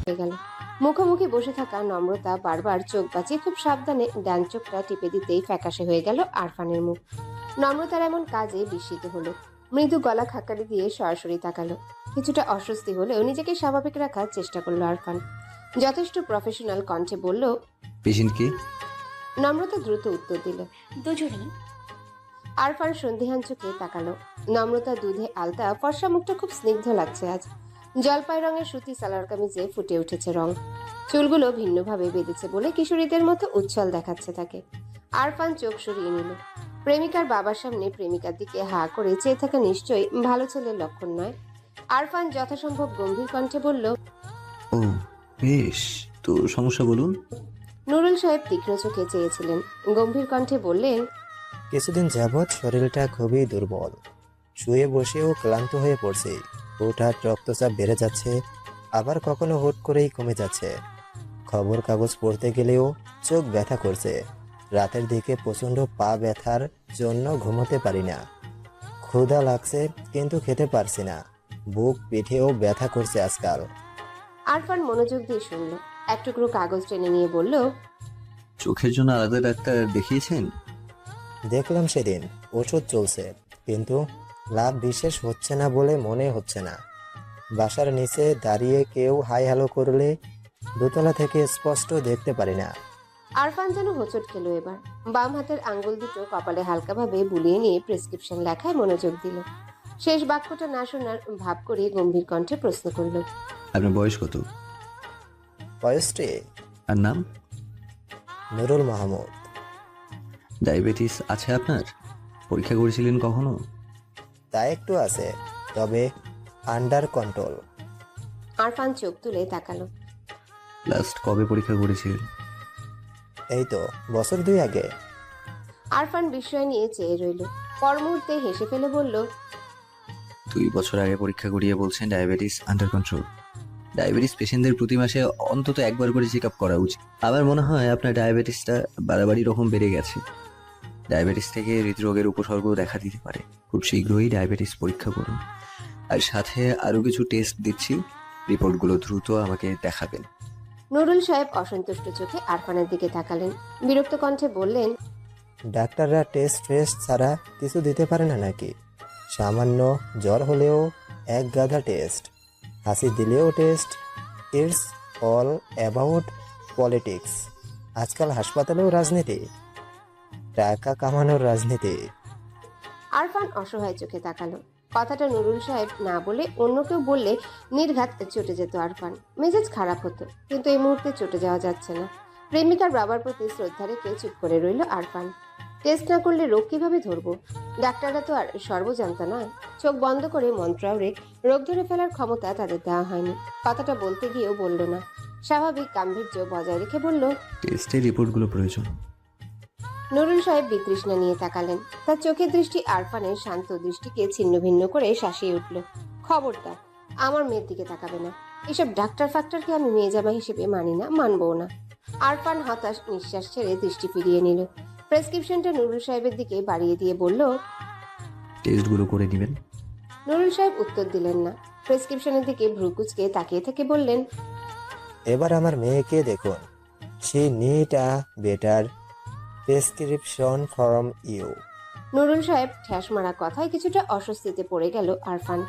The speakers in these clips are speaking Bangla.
হয়ে গেল। মুখোমুখি বসে থাকা নম্রতা বারবার চোখ বাঁচিয়ে খুব সাবধানে ডান চোখটা টিপে দিতেই ফ্যাকাশে হয়ে গেল আরফানের মুখ। নম্রতার এমন কাজে বিস্মিত হলো। মৃদু গলা খাকারি দিয়ে সরাসরি তাকালো। কিছুটা অস্বস্তি হলেও নিজেকে স্বাভাবিক রাখার চেষ্টা করলো আরফান। যথেষ্ট প্রফেশনাল কণ্ঠে বলল। পেশেন্ট কি? নম্রতা দ্রুত উত্তর দিল। দুজনেই। আরফান সন্দিহান চোখে তাকালো। নম্রতা দুধে আলতা, ফর্সা মুখটা খুব স্নিগ্ধ লাগছে আজ। জলপাই রঙের সুতি সালোয়ার কামিজে ফুটে উঠেছে রং। চুলগুলো ভিন্নভাবে বেঁধেছে বলে কিশোরীদের মতো উচ্ছল দেখাচ্ছে তাকে। আরফান চোখ সরিয়ে নিল। প্রেমিকার বাবার সামনে প্রেমিকার দিকে হা করে চেয়ে থাকা নিশ্চয়ই ভালো ছেলের লক্ষণ নয়। আরফান যথাসম্ভব গম্ভীর কণ্ঠে বলল। ও বেশ, তো সমস্যা বলুন। নুরুল সাহেব তীক্ষ্ণ চোখে চেয়েছিলেন। গম্ভীর কণ্ঠে বললেন। কিছুদিন যাবৎ শরীরটা খুবই দুর্বল, শুয়ে বসেও ক্লান্ত হয়ে পড়ছি। হুটহাট রক্তচাপ বেড়ে যাচ্ছে, আবার কখনো হুট করেই কমে যাচ্ছে। খবর কাগজ পড়তে গেলেও চোখ ব্যথা করছে। রাতের দিকে প্রচণ্ড পা ব্যথার জন্য ঘুমোতে পারি না। ক্ষুধা লাগছে কিন্তু খেতে পারছি না। বুক পিঠেও ব্যথা করছে আজকাল। আরফান মনোযোগ দিয়ে শুনল। এক টুকরো কাগজ টেনে নিয়ে বলল। চোখের জন্য আলাদা ডাক্তার দেখিয়েছেন? দেখলাম সেদিন, ওষুধ চলছে, কিন্তু লাভ বিশেষ হচ্ছে না বলে মনে হচ্ছে না। বাসার নিচে দাঁড়িয়ে কেউ হাই হ্যালো করলে দোতলা থেকে স্পষ্ট দেখতে পারি না। আরফান যেন হোঁচট খেলো এবার। বাম হাতের আঙ্গুল দুটো কপালে হালকাভাবে বুলিয়ে নিয়ে প্রেসক্রিপশন লেখায় মনোযোগ দিল। শেষ বাক্যটা না শোনার ভাব করে গম্ভীর কণ্ঠে প্রশ্ন করল। আপনার বয়স কত? বয়সটি আর নাম? নুরুল মাহমুদ। ডায়াবেটিস আছে আপনার? পরীক্ষা করেছিলেন কখনো? তা একটু আছে, তবে আন্ডার কন্ট্রোল। আরফান চোখ তুলে তাকালো। লাস্ট কবে পরীক্ষা করেছিলেন? এই তো বছর 2 আগে। আরফান বিস্ময় নিয়ে চেয়ে রইল। পর মুহূর্তে হেসে ফেলে বলল। 2 বছর আগে পরীক্ষা করিয়ে বলছেন ডায়াবেটিস আন্ডার কন্ট্রোল। ডায়াবেটিস পেশেন্টদের প্রতি মাসে অন্তত একবার করে চেক আপ করা উচিত। আমার মনে হয় আপনার ডায়াবেটিসটা বাড়াবাড়ি রকম বেড়ে গেছে। ডায়াবেটিস থেকে হৃদরোগের উপসর্গ দেখা দিতে পারে। খুব শীঘ্রই ডায়াবেটিস পরীক্ষা করুন, আর সাথে আরো কিছু টেস্ট দিচ্ছি। রিপোর্টগুলো দ্রুত আমাকে দেখাবেন। নুরুল সাহেব অসন্তুষ্ট চোখে আরফানের দিকে তাকালেন। বিরক্ত কণ্ঠে বললেন। ডাক্তাররা টেস্ট ফেস্ট ছাড়া কিছু দিতে পারে না নাকি? সামান্য জ্বর হলেও এক গাদা টেস্ট, হাসি দিলেও test. It's all about politics. আজকাল হাসপাতালেও রাজনীতি, টাকা কামানোর রাজনীতি। আরফান অসহায় চোখে তাকালো। কথাটা নুরুল সাহেব না বলে অন্য কেউ বললে নির্ঘাত চটে যেত আরফান। মেজাজ খারাপ হতো, কিন্তু এই মুহূর্তে চটে যাওয়া যাচ্ছে না। প্রেমিকার বাবার প্রতি শ্রদ্ধা রেখে চুপ করে রইল আরফান। টেস্ট না করলে রোগ কিভাবে ধরবো? ডাক্তাররা তো আর সর্বজান্তা নয়। চোখ বন্ধ করে মন্ত্র আওড়ে রোগ ধরে ফেলার ক্ষমতা তাদের দেওয়া হয়নি। কথাটা বলতে গিয়েও বলল না। স্বাভাবিক গাম্ভীর্য বজায় রেখে বলল। টেস্টের রিপোর্টগুলো প্রয়োজন। নুরুল সাহেব বিতৃষ্ণা নিয়ে তাকালেন। তার চোখের দৃষ্টি আরফানের শান্ত দৃষ্টিকে ছিন্ন ভিন্ন করে শাসিয়ে উঠল। খবরদার আমার মেয়ের দিকে তাকাবে না। এসব ডাক্তার ফাক্তারকে আমি মেয়ে জামা হিসেবে মানি না, মানবও না। আরফান হতাশ নিঃশ্বাস ছেড়ে দৃষ্টি ফিরিয়ে নিল। প্রেসক্রিপশনটা নুরুল সাহেবের দিকে বাড়িয়ে দিয়ে বলল। টেস্টগুলো করে নেবেন। নুরুল সাহেব উত্তর দিলেন না। প্রেসক্রিপশনের দিকে ভ্রুকুচকে তাকিয়ে থেকে বললেন। এবার আমার মেয়েকে দেখুন। She need a better prescription from you. Nurul সাহেব ঠ্যাস মারা কথায় কিছুটা অস্বস্তিতে পড়ে গেল আরফান।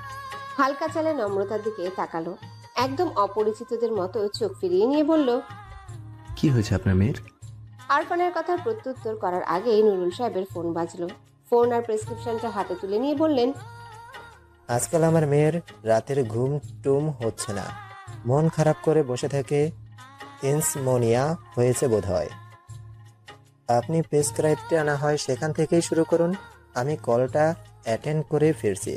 হালকা চালে নম্রতার দিকে তাকালো। একদম অপরিচিতদের মতো চোখ ফিরিয়ে নিয়ে বলল। কি হয়েছে আপনার মেয়ের? আরফানের কথার প্রত্যুত্তর করার আগেই নুরুল সাহেবের ফোন বাজলো। ফোন আর প্রেসক্রিপশনটা হাতে তুলে নিয়ে বললেন। আজকাল আমার মেয়ের রাতের ঘুম টুম হচ্ছে না, মন খারাপ করে বসে থেকে ইনসমনিয়া হয়েছে বোধহয়। আপনি প্রেসক্রাইবটা না হয় সেখান থেকেই শুরু করুন। আমি কলটা অ্যাটেন্ড করে ফিরছি।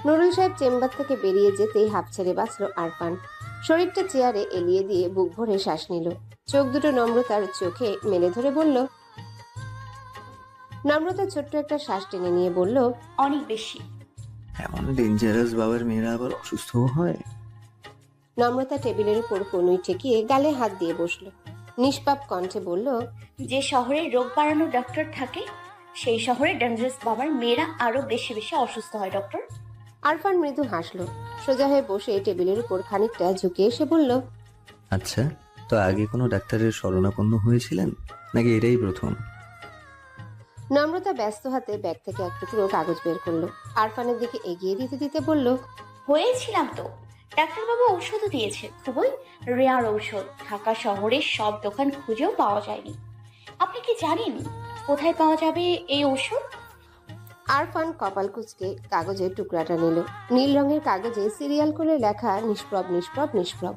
নুরুল সাহেব চেম্বার থেকে বেরিয়ে যেতেই হাঁপ ছেড়ে বাঁচল আরফান। শরীরটা চেয়ারে এলিয়ে দিয়ে বুক ভরে শ্বাস নিল। চোখ দুটো নম্রতার চোখে মেলে ধরে বলল। নম্রতা ছোট্ট একটা শ্বাস টেনে নিয়ে বলল। অনেক বেশি। এমন ডেঞ্জারাস বাবার মেয়েরা আবার অসুস্থও হয়? নম্রতা টেবিলের উপর কনুই ঠেকিয়ে গালে হাত দিয়ে বসল। নিষ্পাপ কণ্ঠে বলল। যে শহরে রোগ বাড়ানো ডক্টর থাকে সেই শহরে ডেঞ্জারাস বাবার মেয়েরা আরো বেশি বেশি অসুস্থ হয় ডক্টর। আরফান মৃদু হাসলো। সোজা হয়ে বসে টেবিলের উপর খানিকটা ঝুঁকে এসে বলল, আচ্ছা, তো আগে কোনো ডাক্তারের শরণাপন্ন হয়েছিলেন নাকি এটাই প্রথম? নম্রতা ব্যস্ত হাতে ব্যাগ থেকে এক টুকরো কাগজ বের করলো। আরফানের দিকে এগিয়ে দিতে দিতে বলল, হয়েছিলাম তো। ডাক্তারবাবু ঔষধও দিয়েছে, খুবই রেয়ার ঔষধ। ঢাকা শহরের সব দোকান খুঁজেও পাওয়া যায়নি। আপনি কি জানেন কোথায় পাওয়া যাবে এই ঔষধ? আরফান কপাল কুঁচকে কাগজের টুকরাটা নিল। নীল রঙের কাগজে সিরিয়াল করে লেখা নিষ্প্রব নিষ্প্রব নিষ্প্রব।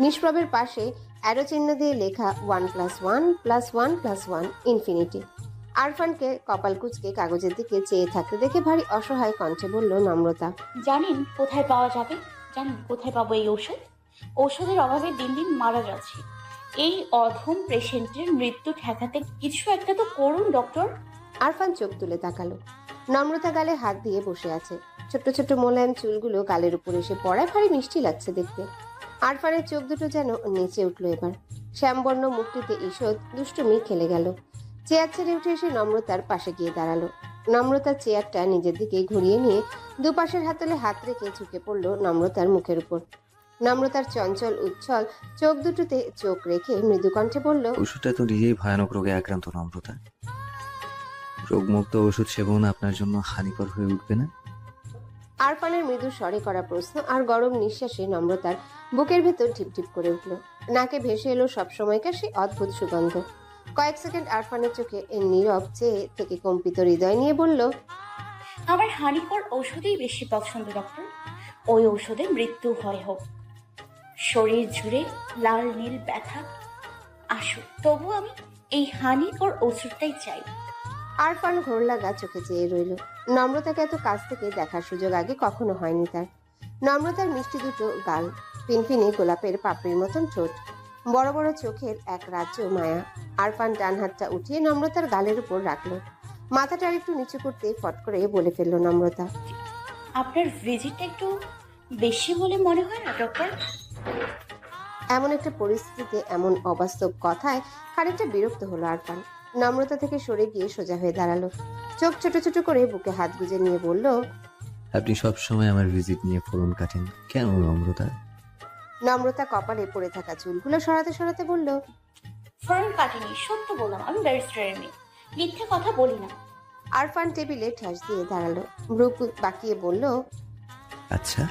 নিষ্প্রবের পাশে অ্যারো চিহ্ন দিয়ে লেখা 1+1+1+1 ইনফিনিটি। আরফানকে কপাল কুঁচকে কাগজের দিকে চেয়ে থাকতে দেখে ভারী অসহায় কণ্ঠে বলল নম্রতা, জানেন কোথায় পাওয়া যাবে? জানেন কোথায় পাবো এই ঔষধ? ঔষধের অভাবে দিন দিন মারা যাচ্ছে। এই অধম পেশেন্টের মৃত্যু ঠেকাতে কিছু একটা তো করুন ডক্টর। আরফান চোখ তুলে তাকালো। নম্রতা গালে হাত দিয়ে বসে আছে। ছোট্ট ছোট্ট মোলায়েম চুলগুলো গালের উপর এসে পড়ায় ভারী মিষ্টি লাগছে দেখতে। আরফানের চোখ দুটো যেন নেচে উঠল এবার। শ্যামবর্ণ মুখটিতে ঈষৎ দুষ্টুমি খেলে গেল। চেয়ার ছেড়ে উঠে এসে নম্রতার পাশে গিয়ে দাঁড়ালো। নম্রতা চেয়ারটা নিজের দিকে ঘুরিয়ে নিয়ে দুপাশের হাতলে হাত রেখে ঝুঁকে পড়ল নম্রতার মুখের উপর। নম্রতার চঞ্চল উচ্ছল চোখ দুটোতে চোখ রেখে মৃদু কণ্ঠে বলল, ওষুধটা তো নিজেই ভয়ানক রোগে আক্রান্ত নম্রতা। রোগমুক্ত ওষুধ সেবন আপনার জন্য হানিকর হয়ে উঠবে না? আরফানের মৃদু স্বরে করা প্রশ্ন আর গরম নিঃশ্বাসে নম্রতার বুকের ভেতর ঢিপঢিপ করে উঠল। নাকে ভেসে এলো সবসময়কার সেই অদ্ভুত সুগন্ধ। কয়েক সেকেন্ড আরফানের চোখে নীরব চেয়ে থেকে কম্পিত হৃদয় নিয়ে বলল, আমার হানিকর ঔষধই বেশি পছন্দ ডক্টর। ওই ঔষধে মৃত্যু হয় হোক, শরীর জুড়ে লাল নীল ব্যথা আসুক, তবু আমি এই হানিকর ঔষধটাই চাই। আরফান ঘোর লাগা চোখে চেয়ে রইল। নম্রতাকে এত কাছ থেকে দেখার সুযোগ আগে কখনো হয়নি তার। নম্রতার মিষ্টি দুটো গাল, ফিনফিনে গোলাপের পাপড়ির মতন ঠোঁট, বড় বড় চোখের এক রাজ্য মায়া। আরফান ডান হাতটা উঠিয়ে নম্রতার গালের উপর রাখলো। মাথাটা আরেকটু নিচু করতে ফট করে বলে ফেলল নম্রতা, আপনার ভিজিটটা একটু বেশি বলে মনে হয় না ডক্টর? এমন একটা পরিস্থিতিতে এমন অবাস্তব কথায় খানিকটা বিরক্ত হলো আরফান। নম্রতা থেকে সরে গিয়ে সোজা হয়ে দাঁড়ালো। চোখ ছোট ছোট করে বুকে হাত গুজে নিয়ে বলল, আপনি সব সময় আমার ভিজিট নিয়ে ফোরন কাটেন কেন নম্রতা? নম্রতা কপালে পড়ে থাকা চুলগুলো সরাতে সরাতে বলল, ফর্ম কাটিনি, সত্য বললাম আমি ব্যারিস্টারের মেয়ে, মিথ্যে কথা বলি না। আরফান টেবিলে ঠ্যাস দিয়ে দাঁড়ালো। ভ্রু বাঁকিয়ে বলল, আচ্ছা,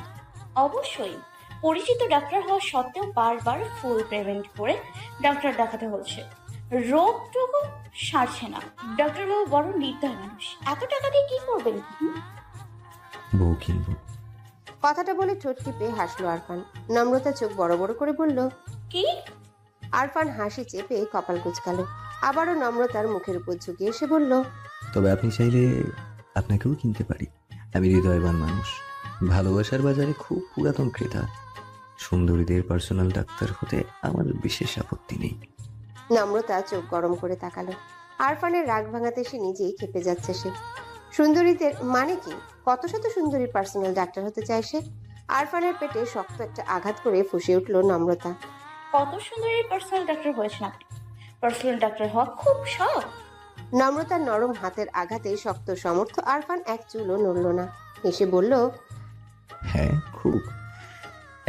অবশ্যই পরিচিত ডাক্তার হওয়া সত্ত্বেও বারবার ফুল পেমেন্ট করে ডাক্তার দেখাতে হচ্ছে। রোগটুকু সারছে না। ডাক্তারবাবু বড় নির্দয় মানুষ। এত টাকা দিয়ে কি করবেন? বউ কিনবো। কথাটা বলে ঠোঁট টিপে হাসলো আরফান। নম্রতা চোখ বড় বড় করে বলল, কি? আরফান হাসি চেপে কপাল কুঁচকালো। আবারও নম্রতার মুখের উপর ঝুঁকে এসে বলল, তবে আপনি চাইলে আপনাকেও কিনতে পারি। আমি হৃদয়বান মানুষ, ভালোবাসার বাজারে খুব পুরাতন ক্রেতা। সুন্দরীদের পার্সোনাল ডাক্তার হতে আমার বিশেষ আপত্তি নেই। নম্রতা চোখ গরম করে তাকালো। আরফানের রাগ ভাঙাতে সে নিজেই খেপে যাচ্ছে সে। সুন্দরীদের মানে কি? কত শত সুন্দরীর পার্সোনাল ডাক্তার হতে চায় সে? আরফানের পেটে শক্ত একটা আঘাত করে ফুঁসে উঠল নম্রতা। কত সুন্দরী পার্সোনাল ডাক্তার হয়েছেন আপনি? পার্সোনাল ডাক্তার হওয়া খুব শখ। নম্রতার নরম হাতের আঘাতে শক্ত সমর্থ আরফান এক চুলও নড়ল না। হেসে বলল, হ্যাঁ, খুব।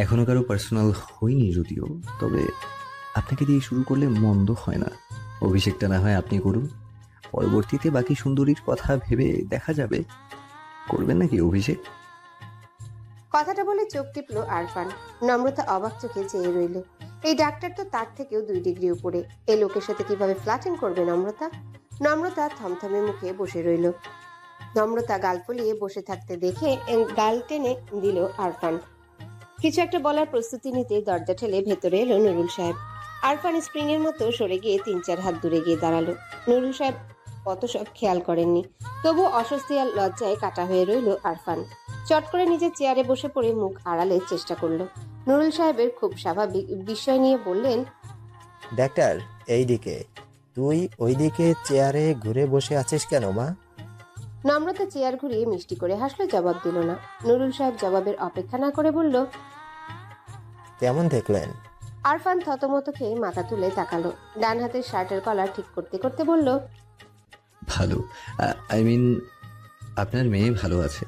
এখনো কারো পার্সোনাল হয়নি যদিও, তবে আপনাকে দিয়ে শুরু করলে মন্দ হয় না। অভিষেকটা না হয় আপনি করুন, পরবর্তীতে বাকি সুন্দরীর কথা ভেবে দেখা যাবে। করবেন নাকি অভিষেক? কথাটা বলে চোখ টিপল আরফান। নম্রতা অবাক চোখে চেয়ে রইল। এই ডাক্তার তো তার থেকেও 2 ডিগ্রি উপরে। এই লোকের সাথে কিভাবে ফ্ল্যাটিং করবে নম্রতা? নম্রতা থমথমে মুখে বসে রইল। নম্রতা গাল ফুলিয়ে বসে থাকতে দেখে গাল টেনে দিল আরফান। কিছু একটা বলার প্রস্তুতি নিতে দরজা ঠেলে ভেতরে এলো নুরুল সাহেব। আরফান স্প্রিং এর মতো সরে গিয়ে 3-4 হাত দূরে গিয়ে দাঁড়ালো। নুরুল সাহেব অত সব খেয়াল করেননি। তবু অস্বস্তি আর লজ্জায় কাটা হয়ে রইল আরফান। চট করে নিজের চেয়ারে বসে পড়ে মুখ আড়ালের চেষ্টা করলো। নুরুল সাহেবের খুব স্বাভাবিক বিস্ময় নিয়ে বললেন, ডাক্তার এইদিকে, তুই ওইদিকে চেয়ারে ঘুরে বসে আছিস কেন মা? নম্রতা চেয়ার ঘুরিয়ে মিষ্টি করে হাসলো, জবাব দিল না। নুরুল সাহেব জবাবের অপেক্ষা না করে বলল, কেমন দেখলেন? আরফান থতমত খেয়ে মাথা তুলে তাকালো। ডান হাতের শার্টের কলার ঠিক করতে করতে বলল, ভালো। আই মিন আপনার মেয়ে ভালো আছে।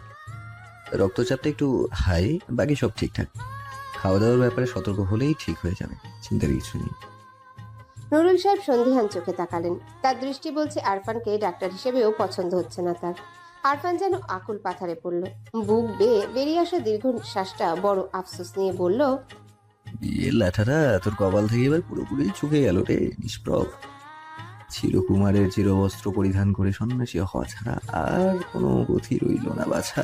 রক্তচাপটা একটু হাই, বাকি সব ঠিকঠাক। খাওয়া দাওয়ার ব্যাপারে সতর্ক হলেই ঠিক হয়ে যাবে, চিন্তার কিছু নেই। নুরুল সাহেব সন্দিহান চোখে তাকালেন। তার দৃষ্টি বলছে আরফানকে ডাক্তার হিসেবেও পছন্দ হচ্ছে না তার। আরফান যেন আকুল পাথারে পড়ল। বুক বেয়ে বেরিয়ে আসা দীর্ঘ শ্বাসটা বড় আফসোস নিয়ে বলল, বিয়ের লাঠাটা তোর কপাল থেকে এবার পুরোপুরি চুকে গেল রে নিষ্প্রভ। চিরকুমারের চিরবস্ত্র পরিধান করে সন্ন্যাসী হওয়া ছাড়া আর কোনো গতি রইল না বাছা।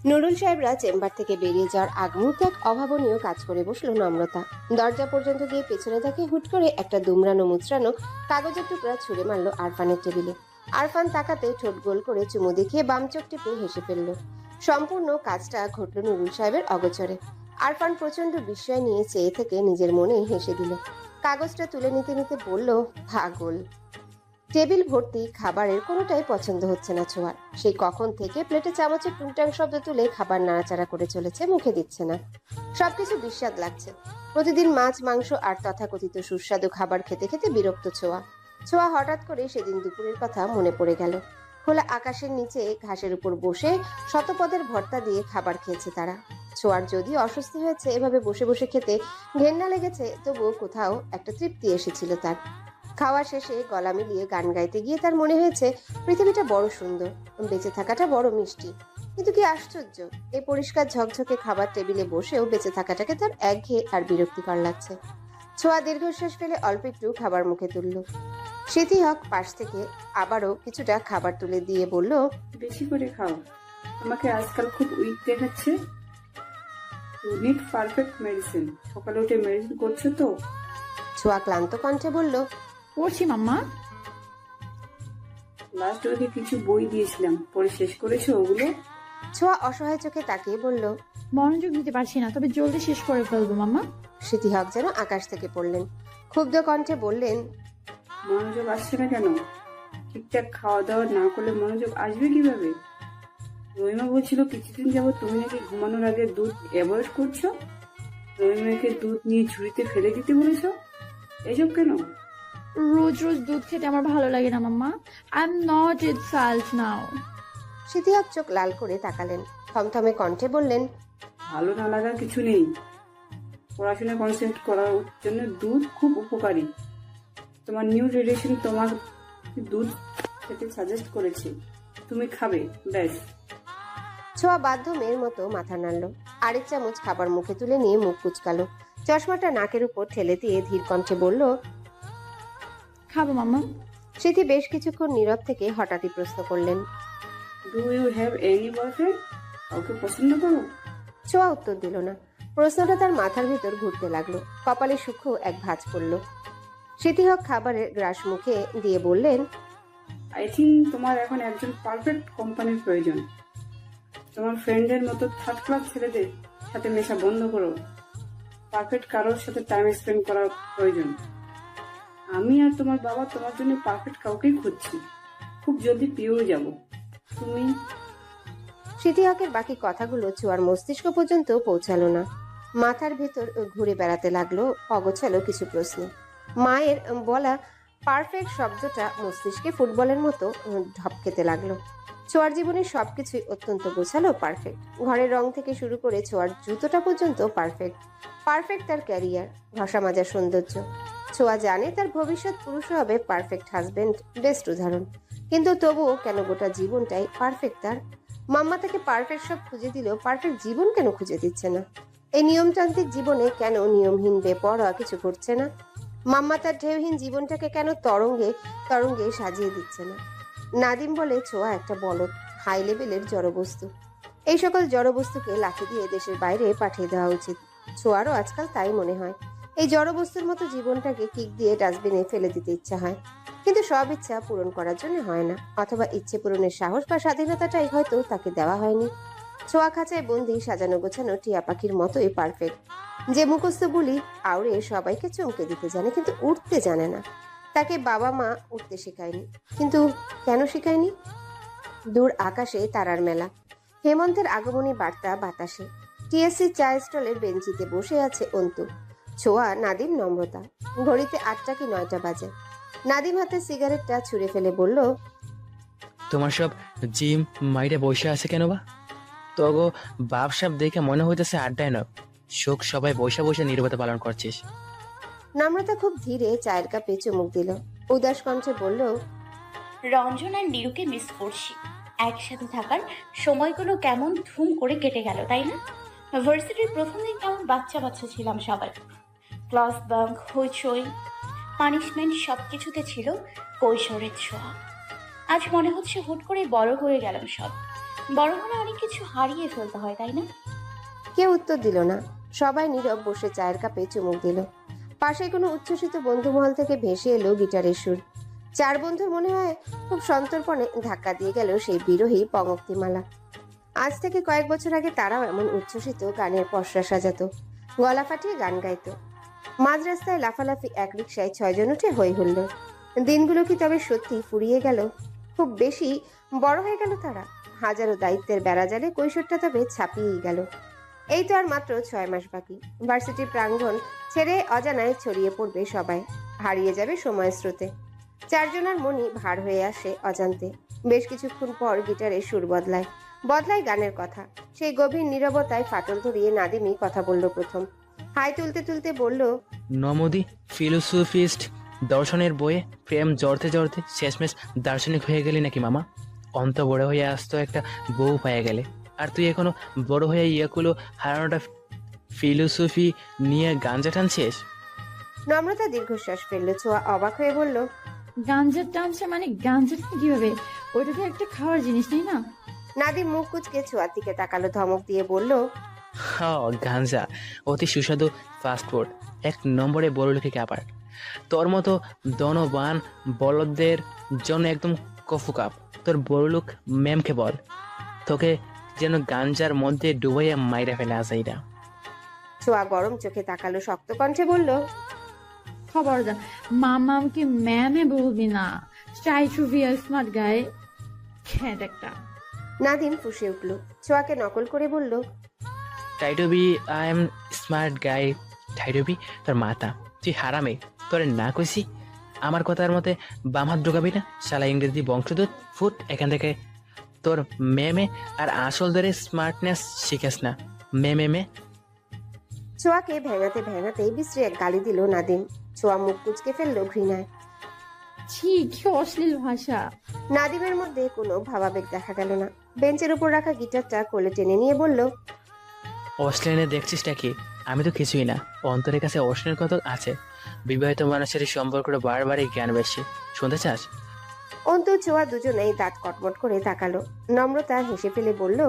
নুরুল সাহেবরা চেম্বার থেকে বেরিয়ে যাওয়ার আগ মুহূর্তে এক অভাবনীয় কাজ করে বসলো নম্রতা। দরজা পর্যন্ত গিয়ে পেছনে তাকে হুট করে একটা দুমড়ানো মুচড়ানো কাগজের টুকরা ছুঁড়ে মারলো আরফানের টেবিলে। আরফান তাকাতে ঠোঁট গোল করে চুমু দেখিয়ে বাম চোখ টিপে হেসে ফেলল। সম্পূর্ণ কাজটা ঘটল নুরুল সাহেবের অগোচরে। আরফান প্রচন্ড বিস্ময় নিয়ে চেয়ে থেকে নিজের মনে হেসে দিল। কাগজটা তুলে নিতে নিতে বলল, পাগল। টেবিল ভর্তি খাবারের কোনোটাই পছন্দ হচ্ছে না ছোঁয়ার। সেই কখন থেকে প্লেটে চামচের টুংটাং শব্দ তুলে খাবার নাড়াচাড়া করে চলেছে, মুখে দিচ্ছে না। সবকিছু বিস্বাদ লাগছে। প্রতিদিন মাছ মাংস আর তথাকথিত সুস্বাদু খাবার খেতে খেতে বিরক্ত ছোঁয়া হঠাৎ করে সেদিন দুপুরের কথা মনে পড়ে গেল। খোলা আকাশের নিচে ঘাসের উপর বসে শতপদের ভর্তা দিয়ে খাবার খেয়েছে তারা। ছোঁয়ার যদি অস্বস্তি হয়েছে এভাবে বসে বসে খেতে, ঘেন্না লেগেছে, তবুও কোথাও একটা তৃপ্তি এসেছিল তার। খাওয়া শেষে গলা মিলিয়ে গান গাইতে গিয়ে তার মনে হয়েছে পৃথিবীটা বড় সুন্দর, বেঁচে থাকাটা বড় মিষ্টি। কিন্তু কি আশ্চর্য, এই পরিষ্কার ঝকঝকে খাবার টেবিলে বসেও বেঁচে থাকাটাকে তার একঘেয়ে আর বিরক্তিকর লাগছে। ছোঁয়া দীর্ঘশ্বাস ফেলে অল্প একটু খাবার মুখে তুলল। স্মৃতি হক পাশ থেকে আবারও কিছুটা খাবার তুলে দিয়ে বলল, বেশি করে খাও, আমাকে আজকাল খুব উইক দেখাচ্ছে। You need perfect medicine. সকালে উঠে মেডিসিন করছো তো? ছোঁয়া ক্লান্ত কণ্ঠে বলল, করছি মাম্মা। লাস্ট উইকে কিছু বই দিয়েছিলাম, পড়ে শেষ করেছো ওগুলো? ছোঁয়া অসহায় চোখে তাকিয়ে বলল, মনোযোগ দিতে পারছি না, তবে জলদি শেষ করে ফেলবো মাম্মা। স্মৃতি হক যেন আকাশ থেকে পড়লেন। ক্ষুব্ধ কণ্ঠে বললেন, মনোযোগ আসছে না কেন? ঠিকঠাক খাওয়া দাওয়া না করলে মনোযোগ আসবে কিভাবে? রহিমা বলছিল কিছুদিন যাবত তুমি নাকি ঘুমানোর আগে দুধ অ্যাভয়েড করছো। রহিমাকে দুধ নিয়ে ঝুড়িতে ফেলে দিতে বলেছ, এসব কেন? রোজ রোজ দুধ খেতে আমার ভালো লাগে না মাম্মা। I am not itself now. স্মৃতি হক চোখ লাল করে তাকালেন। থমথমে কণ্ঠে বললেন, ভালো না লাগার কিছু নেই। পড়াশোনায় কনসেন্ট্রেট করার জন্য দুধ খুব উপকারী। তোমার নিউ রিলেশন তোমার দুধ খেতে সাজেস্ট করেছে, তুমি খাবে, ব্যাস। ছোঁয়া বাধ্য মেয়ের মতো মাথা নাড়ল। আরেক চামচ খাবার মুখে তুলে নিয়ে মুখ কুচকালো। চশমাটা নাকের উপর ঠেলে দিয়ে ধীর কণ্ঠে বলল, খাবো মাম্মা। স্মৃতি বেশ কিছুক্ষণ নীরব থেকে হঠাৎই প্রশ্ন করলেন, do you have any boyfriend? কাউকে পছন্দ করো? ছোঁয়া উত্তর দিল না। প্রশ্নটা তার মাথার ভিতর ঘুরতে লাগলো। কপালে সূক্ষ্ম এক ভাঁজ পড়ল। স্মৃতি হক খাবারের গ্রাস মুখে দিয়ে বললেন, আই থিঙ্ক তোমার এখন একজন পারফেক্ট কোম্পানির প্রয়োজন। তোমার ফ্রেন্ডের মতো থার্ড ক্লাস ছেলেদের সাথে মেশা বন্ধ করো। পারফেক্ট কারোর সাথে টাইম স্পেন্ড করার প্রয়োজন। আমি আর তোমার বাবা তোমার জন্য পারফেক্ট কাউকেই খুঁজছি। খুব জলদি পেয়েও যাব। তুমি? স্মৃতি হকের বাকি কথাগুলো ছোঁয়ার মস্তিষ্ক পর্যন্ত পৌঁছালো না। মাথার ভেতর ঘুরে বেড়াতে লাগলো অগোছালো কিছু প্রশ্ন। মায়ের বলা পারফেক্ট শব্দটা মস্তিষ্কে ফুটবলের মতো ঢপ খেতে লাগলো। ছোঁয়ার জীবনের সবকিছুই অত্যন্ত গোছালো, পারফেক্ট। ঘরের রং থেকে শুরু করে ছোঁয়ার জুতোটা পর্যন্ত পারফেক্ট। পারফেক্ট তার ক্যারিয়ার, ঘষা মাজার সৌন্দর্য। ছোঁয়া জানে তার ভবিষ্যৎ পুরুষ হবে পারফেক্ট হাজবেন্ড, বেস্ট উদাহরণ। কিন্তু তবুও কেন গোটা জীবনটাই পারফেক্ট তার? মাম্মা তাকে পারফেক্ট সব খুঁজে দিলেও পারফেক্ট জীবন কেন খুঁজে দিচ্ছে না? এই নিয়মতান্ত্রিক জীবনে কেন নিয়মহীন বেপরোয়া কিছু ঘটছে না? মাম্মা তার ঢেউহীন জীবনটাকে কেন তরঙ্গে তরঙ্গে সাজিয়ে দিচ্ছে না? নাদিম বলে ছোঁয়া একটা বলদ, হাই লেভেলের জড়বস্তু। এই সকল জড়বস্তুকে লাঠি দিয়ে দেশের বাইরে পাঠিয়ে দেওয়া উচিত। ছোঁয়ারও আজকাল তাই মনে হয়। এই জড়বস্তুর মতো জীবনটাকে কিক দিয়ে ডাস্টবিনে ফেলে দিতে ইচ্ছা হয়, কিন্তু সব ইচ্ছা পূরণ করার জন্য হয় না, অথবা ইচ্ছে পূরণের সাহস বা স্বাধীনতাটাই হয়তো তাকে দেওয়া হয়নি। ছোঁয়া খাঁচায় বন্দি সাজানো গোছানো টিয়া পাখির মতোই পারফেক্ট, যে মুখস্থ বলি আউড়ে সবাইকে চমকে দিতে জানে, কিন্তু উঠতে জানে না। তাকে বাবা মা উঠতে শেখায়নি, কিন্তু কেন শেখায়নি? দূর আকাশে তারার মেলা, হেমন্তের আগমনী বার্তা বাতাসে। টিএসসি চা স্টলের বেঞ্চিতে বসে আছে অন্তু, ছোঁয়া, নাদিম, নম্রতা। ঘড়িতে 8টা কি 9টা বাজে। নাদিম হাতে সিগারেটটা ছুঁড়ে ফেলে বলল, তোমার সব জিম মাইরে বসে আছে কেন বা? তগো বাপ সাপ দেখে মনে হইতেছে আড্ডায় না, শোক সবাই বসে বসে নীরবতা পালন করছিস। নম্রতা খুব ধীরে চায়ের কাপে চুমুক দিল। উদাস কণ্ঠে বলল, রঞ্জন আর নীরুকে মিস করছি। একসাথে থাকার সময়গুলো কেমন ধুম করে কেটে গেল, তাই না? ভার্সিটির প্রথম দিন কেমন বাচ্চা বাচ্চা ছিলাম সবাই। ক্লাস বাঙ্ক, হইচই, পানিশমেন্ট সবকিছুতে ছিল কৈশোরের ছোঁয়া। আজ মনে হচ্ছে হুট করে বড় হয়ে গেলাম সব। বড় হলে অনেক কিছু হারিয়ে ফেলতে হয়, তাই না? কেউ উত্তর দিল না। সবাই নীরব বসে চায়ের কাপে চুমুক দিল। পাশে কোনো উচ্ছ্বসিত বন্ধুমহল থেকে ভেসে এলো গিটারের সুর। চার বন্ধুর মনে হয় খুব সন্তর্পণে ধাক্কা দিয়ে গেল সেই বিরোহী পঙ্ক্তিমালা। আজ থেকে কয়েক বছর আগে তারাও এমন উচ্ছ্বসিত গানের পসরা সাজাতো, গলা ফাটিয়ে গান গাইতো। মাঝ রাস্তায় লাফালাফি এক রিকশায় 6 জন উঠে হই হুল্লোড়। দিনগুলো কি তবে সত্যি ফুরিয়ে গেল? খুব বেশি বড় হয়ে গেল তারা? হাজারো দায়িত্বের বেড়াজালে কৈশোরটা তবে ছাপিয়েই গেল। এই তো আর মাত্র 6 মাস বাকি। ভার্সিটি প্রাঙ্গণ ছেড়ে অজানায় ছড়িয়ে পড়বে সবাই, হারিয়ে যাবে সময়ের স্রোতে। চারজনের মনই ভার হয়ে আসে অজান্তে। বেশ কিছুক্ষণ পর গিটারের সুর বদলায়, বদলায় গানের কথা। সেই গভীর নীরবতায় ফাটল ধরিয়ে নাদিমই কথা বলল প্রথম। হাই তুলতে তুলতে বলল, নমদি ফিলোসফিস্ট দর্শনের বইয়ে প্রেম জড়তে জড়তে শেষমেশ দার্শনিক হয়ে গেলি নাকি মামা? অন্ত বড় হয়ে আসতো একটা বউ পায়ে গেলে, আর তুই এখনো বড় হয়ে ইয়াকুলো হারানোটা ফিলোসফি নিয়ে গাঞ্জা টানছিস। নম্রতা দীর্ঘশ্বাস ফেললো। ছোঁয়া অবাক হয়ে বলল, গাঞ্জা টানছে মানে গাঞ্জাটা কিভাবে? ওটা তো একটা খাওয়ার জিনিস, তাই না? নাদিম মুখ কুচকে ছোঁয়ার দিকে তাকালো, ধমক দিয়ে বলল, হ্যাঁ, গাঞ্জা অতি সুস্বাদু ফাস্টফুড, 1 নম্বরে বড়লোকে খাবার। তোর মতো ধনবান বলদদের জন্য একদম কফু কাপ। তোর বড়লোক ম্যামকে বল তোকে যেন গাঞ্জার মধ্যে ডুবাইয়া মাইরা ফেলে আসাইরা। ছোঁয়া গরম চোখে তাকালো, শক্ত কণ্ঠে বলল, খবরদার মামাকে ম্যামে বলবি না। Try to be a smart guy. খ্যাট একটা। নাদিম ফুঁসে উঠল। ছোঁয়াকে নকল করে বলল, try to be I am smart guy. Try to be তোর মাতা, তুই হারামে। তোরে না কইছি আমার কথার মতে বাম হাত ঢোকাবি না, শালা ইংরেজি বংশদূত। ফুট এখান থেকে। তোর মেমে আর আসলদের স্মার্টনেস শিখাস না। মে ছোঁয়াকে ভেঙাতে ভেঙাতেই বিশ্রী এক গালি দিল নাদিম। ছোঁয়া মুখ কুচকে ফেললো ঘৃণায়। ছি, কি অশ্লীল ভাষা। নাদিমের মধ্যে কোনো ভাবাবেগ দেখা গেল না। বেঞ্চের উপর রাখা গিটারটা কোলে টেনে নিয়ে বলল, অশ্লীলে দেখছিসটা কি? আমি তো কিছুই না। অন্তরের কাছে অশ্লীল কত আছে। বিবাহিত মানুষের সম্পর্কটা বারবারই জ্ঞান বেশি। শুনতে চাস? অন্তু ছোঁয়া দুজনেই দাঁত কটমট করে তাকালো। নম্রতা হেসে ফেলে বলল,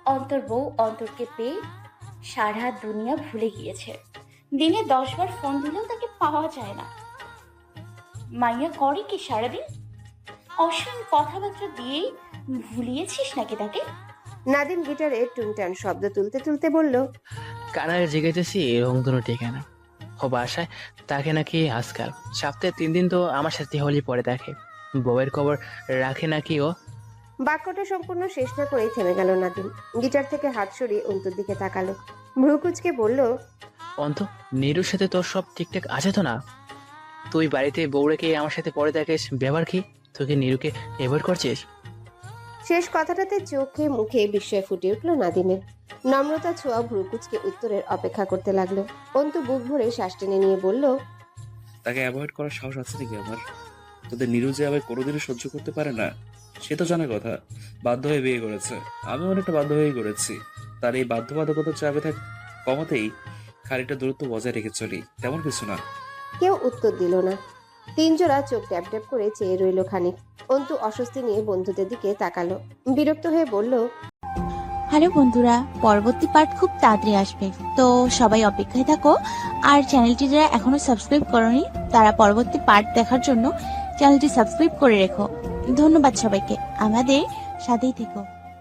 অন্তর বউ অন্তরকে পেয়ে সারা দুনিয়া ভুলে গিয়েছে। দিনে 10 বার ফোন দিলেও তাকে পাওয়া যায় না। মাইয়া করে কি সারাদিন? অশ্লীল কথাবার্তা দিয়েই ভুলিয়েছিস নাকি তাকে? নাদিম গিটারের টুনটান শব্দ তুলতে তুলতে বলল, কানায় জিগাইতেছি রংধনু ঠিকানা। ও বাসায় তাকে নাকি আজকাল সপ্তাহে 3 দিন তো আমার সাথে হোলি পরে দেখে। বউয়ের খবর রাখে নাকি ও? বাক্যটা সম্পূর্ণ শেষ না করেই থেমে গেল নাদিম। গিটার থেকে হাত সরিয়ে অন্তুর দিকে তাকালো, ভ্রু কুচকে বলল, অন্ত, নীরুর সাথে তোর সব ঠিকঠাক আছে তো না? তুই বাড়িতে বউ রেখে আমার সাথে পরে দেখিস, ব্যবহার কি? তুই কি নীরুকে অ্যাভয়েড করছিস? শেষ কথাটাতে চোখে মুখে বিস্ময় ফুটে উঠল নাদিমের। নম্রতা ছোঁয়া ভ্রু কুচকে উত্তরের অপেক্ষা করতে লাগলো। অন্তু বুক ভরে শ্বাস টেনে নিয়ে বলল, তাকে অ্যাভয়েড করার সাহস আছে নাকি আমার? তোদের নীরু যে আবার কোনোদিনও সহ্য করতে পারে না সে তো জানা কথা। বাধ্য হয়ে বিয়ে করেছে, আমি অনেকটা বাধ্য হয়েই করেছি। তার এই বাধ্যবাধকতা চাপে থাক কমাতেই খানিকটা দূরত্ব বজায় রেখে চলি, তেমন কিছু না। কেউ উত্তর দিল না। 3 জোড়া চোখ ট্যাপ ট্যাপ করে চেয়ে রইল খানিক। অন্তু অস্বস্তি নিয়ে বন্ধুদের দিকে তাকালো, বিরক্ত হয়ে বলল, হ্যালো বন্ধুরা, পরবর্তী পার্ট খুব তাড়াতাড়ি আসবে, তো সবাই অপেক্ষায় থাকো। আর চ্যানেলটি যারা এখনো সাবস্ক্রাইব করনি তারা পরবর্তী পার্ট দেখার জন্য চ্যানেলটি সাবস্ক্রাইব করে রেখো। ধন্যবাদ সবাইকে, আমাদের সাথেই থেকো।